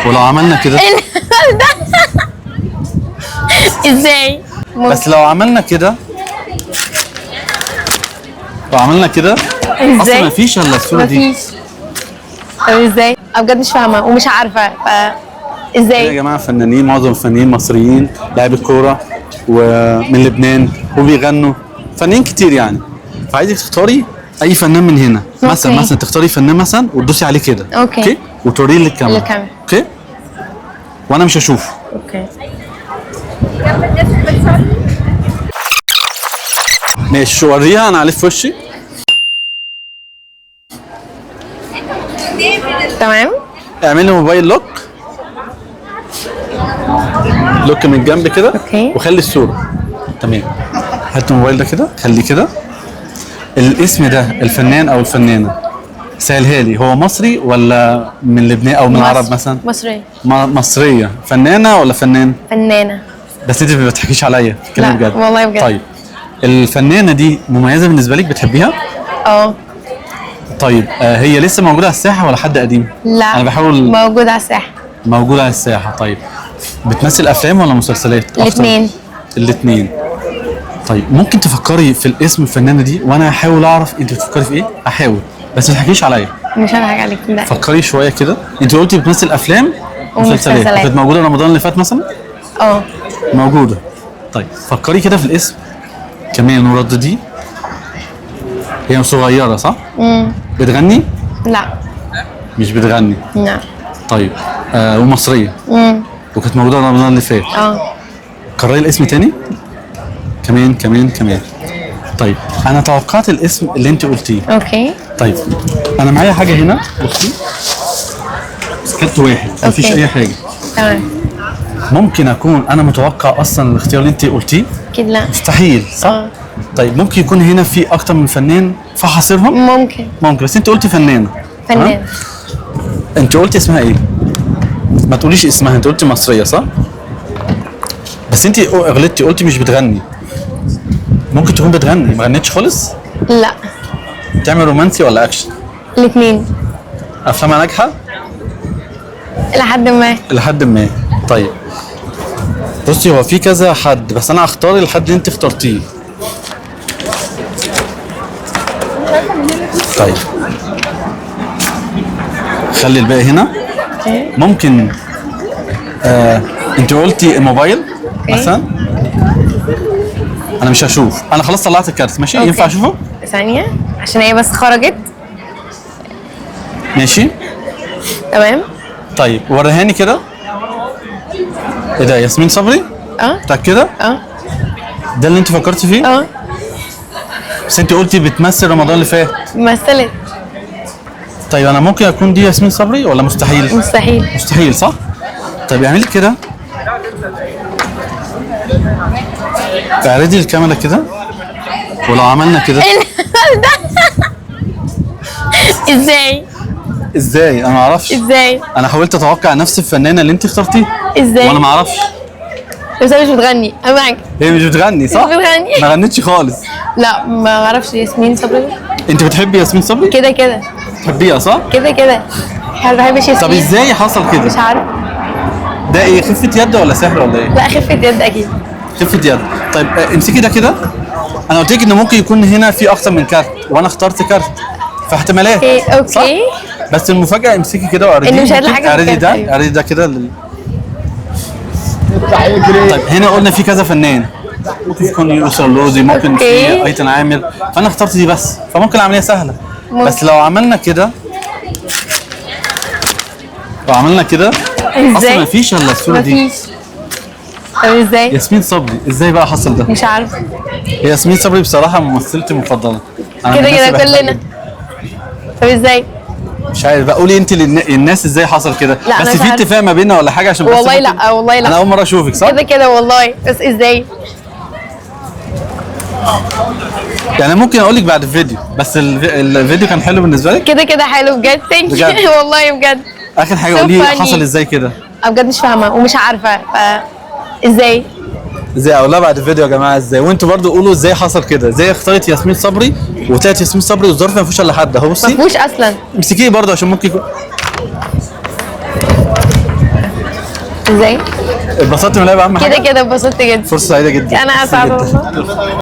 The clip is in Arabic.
ولو عملنا كده ازاي؟ بس لو عملنا كده اصلا ازاي؟ مفيش الا الصوره دي. مفيش. طب ازاي؟ انا بجد مش فاهمه ومش عارفه يا ازاي؟ جماعه فنانين، معظم الفنانين مصريين لاعبي كوره ومن لبنان وبيغنوا، فنانين كتير يعني. فعايزك تختاري اي فنان من هنا. مثلا تختاري فنان مثلا وتدوسي عليه كده. اوكي. وتوريه للكاميرا. اوكي. وانا مش هشوفه. اوكي. ماشي، وريها انا عليه في وشي. تمام. اعملي موبايل لوك من الجنب كده. اوكي. وخلي الصوره. تمام. هات الموبايل ده كده، خليه كده. الاسم ده الفنان او الفنانه سهلها لي، هو مصري ولا من لبنان او من العرب مثلا؟ مصرية. مصريه. فنانه ولا فنان؟ فنانة. بس انت ما بتحكيش عليا، بتتكلمي بجد. والله بجد. طيب الفنانه دي مميزه بالنسبه لك، بتحبيها؟ اه. طيب هي لسه موجوده على الساحه ولا حد قديم؟ لا، انا بحاول. موجودة على الساحة. موجوده على الساحه. طيب بتمثل افلام ولا مسلسلات؟ الاثنين. الاثنين. طيب ممكن تفكري في الاسم الفنانه دي وانا هحاول اعرف انت بتفكري في ايه؟ احاول بس ما تحكيش عليا. مش هضحك عليك. لا. فكري شويه كده. انت قلتي بتمثل افلام ومسلسلات. كانت موجوده رمضان اللي فات مثلا؟ اه. موجوده. طيب فكري كده في الاسم كمان وردديه. هي صغيره صح؟ بتغني؟ لا. مش بتغني. لا. طيب ومصريه. وكانت موجوده رمضان اللي فات. اه. كرري الاسم تاني. كمان. طيب انا توقعت الاسم اللي انت قلتيه. اوكي. طيب انا معايا حاجه هنا، بصي. سكت واحد، مفيش اي حاجه. تمام. ممكن اكون انا متوقع اصلا الاختيار اللي انت قلتيه؟ اكيد لا. مستحيل صح؟ طيب ممكن يكون هنا في اكتر من فنان فحاصرهم؟ ممكن بس انت قلتي فنانه. انت قلتي اسمها ايه؟ ما تقوليش اسمها، انت قلتي مصريه صح؟ بس انت غلطتي، قلتي مش بتغني. ممكن تكون بتغني، ما غنتش خالص؟ لا. بتعمل رومانسي ولا اكشن؟ الاثنين. افلامها ناجحه؟ لحد ما. طيب بصي، هو في كذا حد بس انا هختار الحد اللي انت اخترتيه. طيب خلي الباقي هنا. ممكن انت قلتي الموبايل مثلا. انا مش هشوف، انا خلاص طلعت الكارت. ماشي. ينفع اشوفه؟ ثانية عشان هي بس خرجت. ماشي. تمام. طيب وريهاني كده. ايه ده؟ ياسمين صبري؟ متأكدة؟ ده اللي انت فكرتي فيه؟ بس انت قلتي بتمثل رمضان اللي فات. مثلت. طيب انا ممكن اكون دي ياسمين صبري ولا مستحيل؟ مستحيل صح؟ طيب اعملي كده. اعرضي الكاميرا كده. ولو عملنا كده ازاي؟ انا ما اعرفش. انا حاولت اتوقع نفس الفنانه اللي انت اخترتيها. وانا ما اعرفش. بس هي مش بتغني. هي مش بتغني صح؟ ما غنتش خالص. لا ما اعرفش. ياسمين صبري. انت بتحبي ياسمين صبري؟ كده بتحبيها صح؟ كده ما بحبش ياسمين. طب ازاي حصل كده؟ مش عارف. ده ايه، خفة يد ولا سحر ولا ايه؟ لا خفة يد اكيد. خفة يد. طيب امسكي ده كده. انا قلت لك ان ممكن يكون هنا في اكتر من كارت وانا اخترت كارت، فاحتمالات. اوكي صح؟ بس المفاجأة امسكي كده واعرضيه. انه مش هيطلع حاجة. اعرضي ده كده طيب هنا قلنا في كذا فنان، ممكن يكون يوسف لوزي، ممكن في ايتن عامر، فانا اخترت دي بس، فممكن العملية سهلة. بس لو عملنا كده اصلا مفيش الا الصورة دي. طب ازاي؟ ياسمين صبري. ازاي بقى حصل ده؟ مش عارفه. ياسمين صبري بصراحة ممثلتي المفضلة. كده كلنا. طب ازاي؟ مش عارف بقى، قولي انت للناس ازاي حصل كده. بس في اتفاق ما بيننا ولا حاجه؟ عشان والله لا انا اول مره اشوفك صح؟ كده والله. بس ازاي؟ يعني ممكن اقول لك بعد الفيديو. بس الفيديو كان حلو بالنسبه لك؟ كده حلو بجد. ثانك يو والله بجد. اخر حاجه قولي حصل ازاي كده؟ انا بجد مش فاهمه ومش عارفه. ازاي اقولها بعد الفيديو يا جماعه ازاي، وانتوا برضو قولوا ازاي حصل كده. ازاي اختارت ياسمين صبري وطلعت ياسمين صبري والظرف ما فيهوش الا حد اهو. بصي ما فيهوش اصلا. امسكيه برضو عشان ممكن يكون ازاي؟ اتبسطت من اللعبه اهم حاجه. كده اتبسطت جدا. فرصه سعيده جدا. انا اسعد والله.